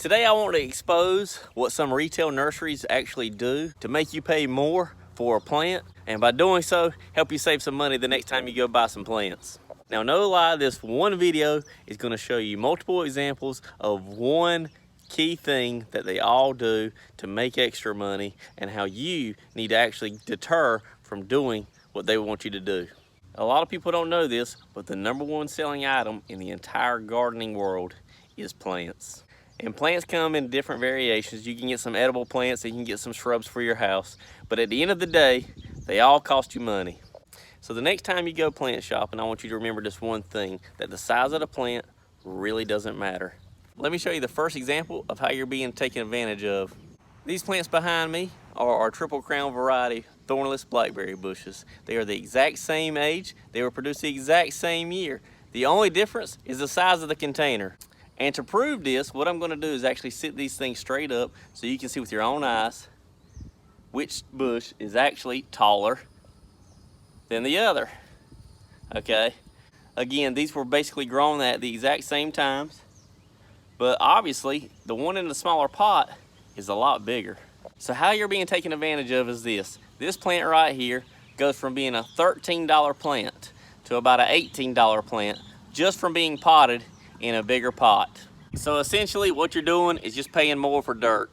Today I want to expose what some retail nurseries actually do to make you pay more for a plant, and by doing so, help you save some money the next time you go buy some plants. Now, no lie, this one video is going to show you multiple examples of one key thing that they all do to make extra money and how you need to actually deter from doing what they want you to do. A lot of people don't know this, but the #1 selling item in the entire gardening world is plants. And plants come in different variations. You can get some edible plants and you can get some shrubs for your house. But at the end of the day, they all cost you money. So the next time you go plant shopping, I want you to remember just one thing, that the size of the plant really doesn't matter. Let me show you the first example of how you're being taken advantage of. These plants behind me are our triple crown variety thornless blackberry bushes. They are the exact same age. They were produced the exact same year. The only difference is the size of the container. And to prove this, what I'm going to do is actually sit these things straight up so you can see with your own eyes which bush is actually taller than the other. Okay? Again, these were basically grown at the exact same times, but obviously the one in the smaller pot is a lot bigger. So how you're being taken advantage of is this. This plant right here goes from being a $13 plant to about an $18 plant just from being potted in a bigger pot. So essentially what you're doing is just paying more for dirt,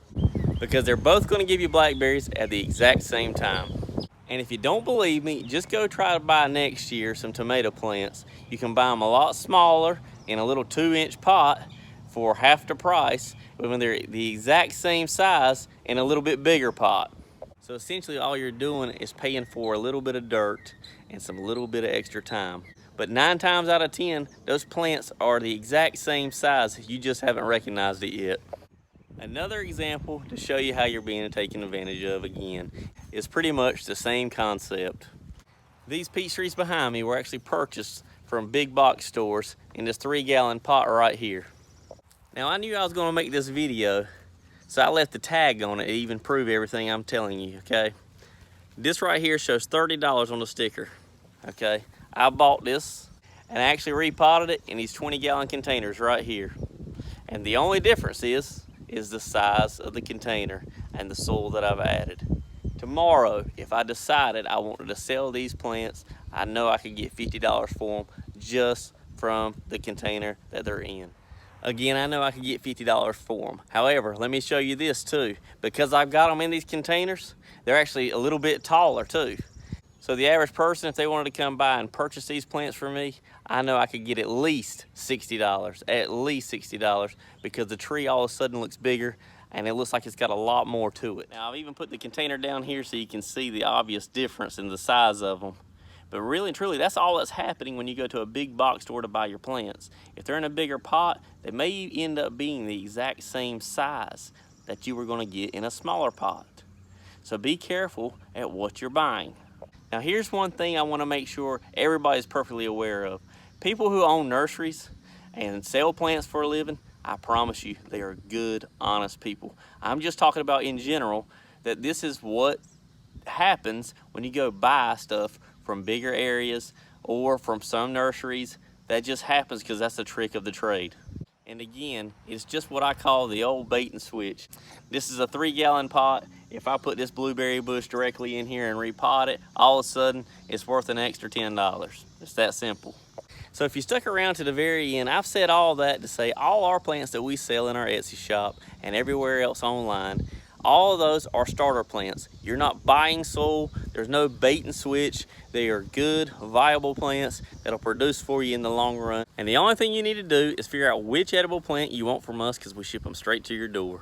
because they're both going to give you blackberries at the exact same time. And if you don't believe me, just go try to buy next year some tomato plants. You can buy them a lot smaller in a little 2-inch pot for half the price when they're the exact same size in a little bit bigger pot. So essentially all you're doing is paying for a little bit of dirt and some little bit of extra time. But 9 times out of 10, those plants are the exact same size, you just haven't recognized it yet. Another example to show you how you're being taken advantage of again is pretty much the same concept. These peach trees behind me were actually purchased from big box stores in this 3-gallon pot right here. Now I knew I was going to make this video, so I left the tag on it to even prove everything I'm telling you, okay? This right here shows $30 on the sticker, okay? I bought this and I actually repotted it in these 20-gallon containers right here. And the only difference is the size of the container and the soil that I've added. Tomorrow, if I decided I wanted to sell these plants, I know I could get $50 for them just from the container that they're in. Again, I know I could get $50 for them. However, let me show you this too. Because I've got them in these containers, they're actually a little bit taller too. So the average person, if they wanted to come by and purchase these plants from me, I know I could get at least $60, because the tree all of a sudden looks bigger and it looks like it's got a lot more to it. Now I've even put the container down here so you can see the obvious difference in the size of them. But really and truly, that's all that's happening when you go to a big box store to buy your plants. If they're in a bigger pot, they may end up being the exact same size that you were going to get in a smaller pot. So be careful at what you're buying. Now here's one thing I want to make sure everybody's perfectly aware of. People who own nurseries and sell plants for a living, I promise you, they are good, honest people. I'm just talking about in general that this is what happens when you go buy stuff from bigger areas or from some nurseries. That just happens because that's the trick of the trade. And again, it's just what I call the old bait and switch. This is a 3-gallon pot. If I put this blueberry bush directly in here and repot it, all of a sudden it's worth an extra $10. It's that simple. So if you stuck around to the very end, I've said all that to say all our plants that we sell in our Etsy shop and everywhere else online, all of those are starter plants. You're not buying soil. There's no bait and switch. They are good, viable plants that'll produce for you in the long run. And the only thing you need to do is figure out which edible plant you want from us, because we ship them straight to your door.